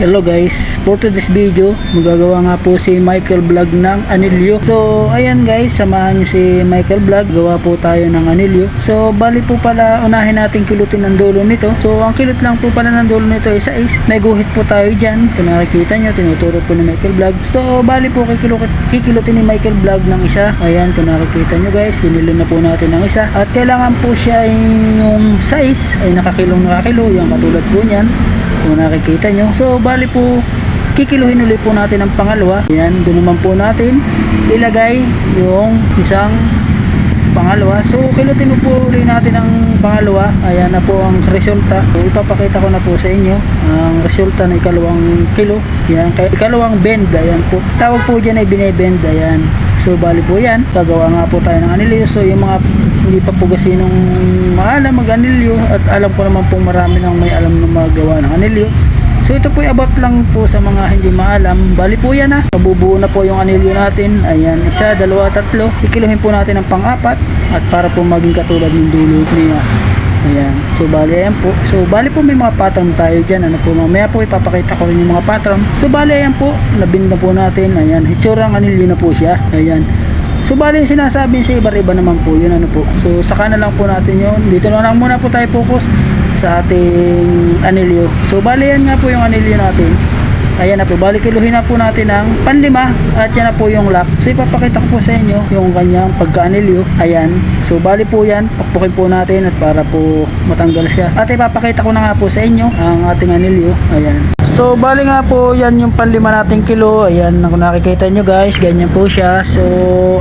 Hello guys, for today's video, magagawa nga po si Michael Vlog ng anilyo. So ayan guys, samahan niyo si Michael Vlog, gawa po tayo ng anilyo. So bali po pala, unahin natin kilutin ang dulo nito. So ang kilot lang po pala ng dulo nito is may guhit po tayo dyan. Kung nakikita nyo, tinuturo po ni Michael Vlog. So bali po kikilutin ni Michael Vlog ng isa. Ayan, kung nakikita nyo guys, kinilo na po natin ng isa. At kailangan po siya yung size ay nakakilo, yung katulad po niyan. Kung nakikita nyo, so bali po kikiluhin ulit po natin ang pangalawa. Ayan, doon naman po natin ilagay yung isang pangalawa. So kilutin po ulit natin ang pangalawa. Ayan na po ang resulta. So ipapakita ko na po sa inyo ang resulta ng ikalawang kilo. Ayan, ikalawang bend. Ayan po, tawag po dyan ay binebend. Ayan, so bali po yan, gagawa nga po tayo ng anilyo. So yung mga hindi pa po kasi nung maalam mag-anilyo, at alam ko naman po marami nang may alam na magawa ng anilyo. So ito po about lang po sa mga hindi maalam. Bali po yan ha, mabubuo na po yung anilyo natin. Ayan, isa, dalawa, tatlo. Ikiluhin po natin ang pang-apat at para po maging katulad ng dulo niya. Ayan, so bali ayan po. So bali po may mga pattern tayo dyan. Ano po, mamaya po ipapakita ko rin yung mga pattern. So bali ayan po, nabind na po natin. Ayan, hitsurang anilyo na po siya. Ayan, so bali yung sinasabi sa iba-iba naman po yun. Ano po, so saka na lang po natin yun. Dito na lang muna po tayo focus sa ating anilyo. So bali yan nga po yung anilyo natin. Ayan na po, bali kiluhin na po natin ng panlima at yan na po yung lock. So ipapakita ko po sa inyo yung kanyang pagka-anilyo. Ayan, so bali po yan, pakpukin po natin at para po matanggal siya. At ipapakita ko na nga po sa inyo ang ating anilyo. Ayan, so bali nga po yan yung panlima nating kilo. Ayan, kung nakikita nyo guys, ganyan po siya. So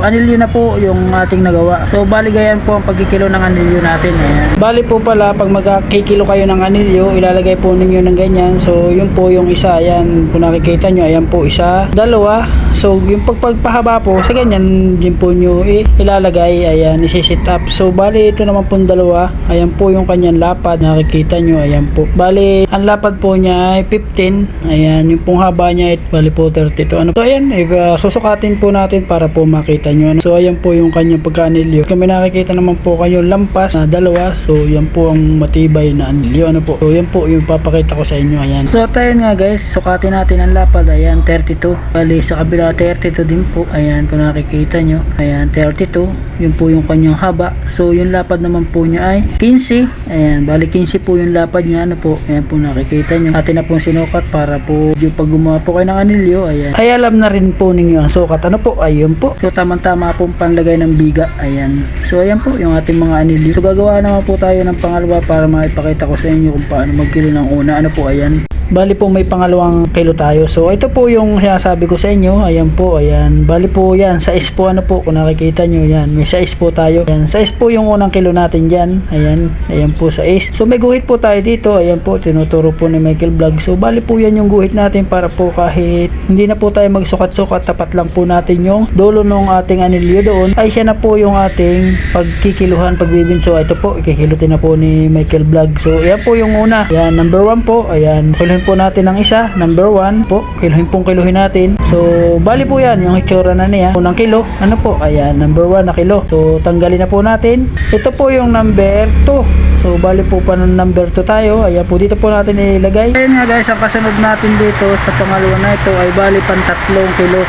anilyo na po yung ating nagawa. So bali ganyan po ang pagkikilo ng anilyo natin. Ayan, bali po pala pag magkikilo kayo ng anilyo, ilalagay po ninyo ng ganyan. So yun po yung isa. Ayan, kung nakikita nyo, ayan po isa, dalawa. So yung pagpahaba po sa ganyan din po nyo ilalagay. Ayan, isi-set up. So bali ito naman po dalawa. Ayan po yung kanyang lapad, nakikita nyo. Ayan po, bali ang lapad po niya ay 15. Ayan, yung pong haba niya ay bali po 32. Ano, so ayan, susukatin po natin para po makita nyo. Ano, so ayan po yung kanyang pagka-anilyo. Kung may nakikita naman po kayo lampas na dalawa, so yan po ang matibay na anilyo. Ano po, so yan po yung papakita ko sa inyo. Ayan, so tayo nga guys, sukatin natin ang lapad. Ayan, 32. Bali sa kabila 32 din po. Ayan, kung nakikita nyo, ayan, 32. Yun po yung kanyang haba. So yung lapad naman po niya ay 15. Ayan, bali 15 po yung lapad niya. Ano po, ayan po nakikita nyo. Atin na po sinukat para po yung pag gumawa po kayo ng anilyo. Ayan, ay alam na rin po ninyo ang sukat. Ano po, ayun po. So tamang-tama po panlagay ng biga. Ayan, so ayan po yung ating mga anilyo. So gagawa naman po tayo ng pangalawa para maipakita ko sa inyo kung paano magkilo ng una. Ano po, ayan, bali po may pangalawang kilo tayo. So ito po yung sinasabi ko sa inyo. Ayan po, ayan, bali po yan size po. Ano po, kung nakikita nyo, yan may size po tayo. Ayan, size po yung unang kilo natin dyan. Ayan, ayan po size. So may guhit po tayo dito. Ayan po, tinuturo po ni Michael Vlog. So bali po yan yung guhit natin para po kahit hindi na po tayo magsukat-sukat, tapat lang po natin yung dulo ng ating anilyo doon. Ay siya na po yung ating pagkikiluhan, pagbibin. So ito po, ikikilutin na po ni Michael Vlog. So ayan po yung una. Ayan, number 1 po. Ayan, po natin ng isa, number 1 po, kiluhin natin. So bali po yan yung itsura na niya unang kilo. Ano po, ayan, number 1 na kilo. So tanggalin na po natin. Ito po yung number 2. So bali po pa ng number 2 tayo. Ayan po, dito po natin ilagay. Ayan nga guys, ang kasunod natin dito sa pangalawa na ito ay bali pang 3 kilo.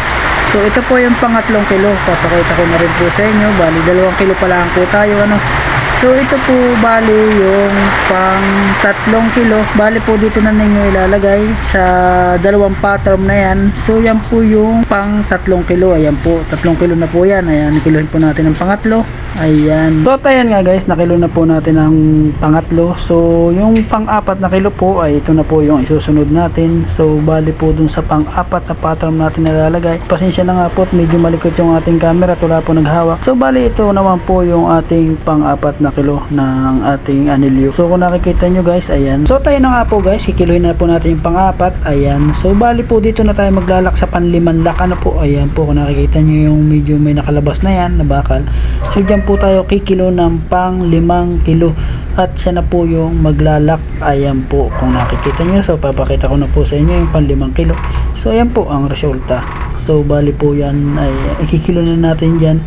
So ito po yung pangatlong kilo. Papakita ko na rin po sa inyo. Bali 2 kilo pa lang po tayo. Ano, so ito po bali yung pang 3 kilo. Bali po dito na ninyo ilalagay sa dalawang pattern na yan. So yan po yung pang 3 kilo. Ayan po, 3 kilo na po yan. Ayan, kiluhin po natin ang pangatlo. Ayan, so ayan nga guys, nakilo na po natin ang pangatlo. So yung pang-4 na kilo po ay ito na po yung isusunod natin. So bali po dun sa pang-4 na pattern natin nilalagay. Pasensya na nga po, medyo malikot yung ating camera at wala po naghawak. So bali ito naman po yung ating pang-4 na kilo ng ating anilyo. So kung nakikita nyo guys, ayan, so tayo na nga po guys, kikiluhin na po natin yung pang-4. Ayan, so bali po dito na tayo maglalak sa panlimang lak. Ano po, ayan po, kung nakikita nyo yung medyo may nakalabas na yan na bakal. So dyan po tayo kikilo ng pang 5 kilo at siya na po yung maglalak. Ayan po, kung nakikita nyo, so papakita ko na po sa inyo yung pang 5 kilo. So ayan po ang resulta. So bali po yan ay ikikilo na natin dyan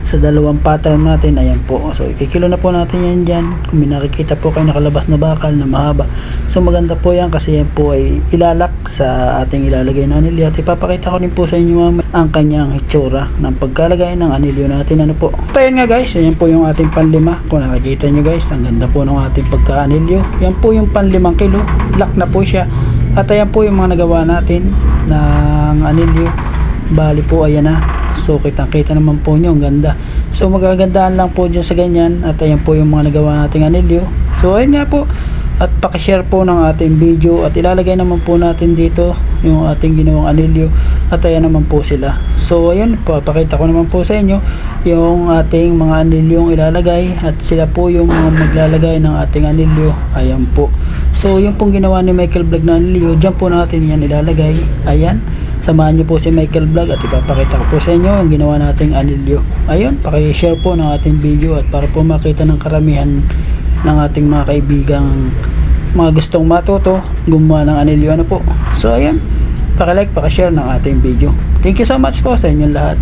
sa dalawang pattern natin. Ayan po, so ikikilo na po natin yan dyan. Kung may nakikita po kayo nakalabas na bakal na mahaba, so maganda po yan kasi yan po ay ilalak sa ating ilalagay na anilyo. At ipapakita ko din po sa inyo ang kanyang hitsura ng pagkalagay ng anilyo natin. Ano po, so yan nga guys, yan po yung ating panlima. Kung nakikita nyo guys, ang ganda po ng ating pagka-anilyo. Yan po yung panlimang kilo, lock na po siya. At ayan po yung mga nagawa natin ng anilyo. Bali po, ayan na. So kitang kita naman po nyo, ang ganda. So magagandaan lang po dyan sa ganyan. At ayan po yung mga nagawa nating anilyo. So ayun nga po, at pakishare po ng ating video at ilalagay naman po natin dito yung ating ginawang anilyo. At ayan naman po sila. So ayun, papakita ko naman po sa inyo yung ating mga anilyong ilalagay. At sila po yung mga maglalagay ng ating anilyo. Ayan po. So yung pong ginawa ni Michael Vlog na anilyo, dyan po natin yan ilalagay. Ayan, samahan nyo po si Michael Vlog at ipapakita ko po sa inyo yung ginawa nating anilyo. Ayun, pakishare po ng ating video at para po makita ng karamihan ng ating mga kaibigang mga gustong matuto gumawa ng anilyo. Ano po, so ayun, pakilike, pakishare ng ating video. Thank you so much po sa inyong lahat.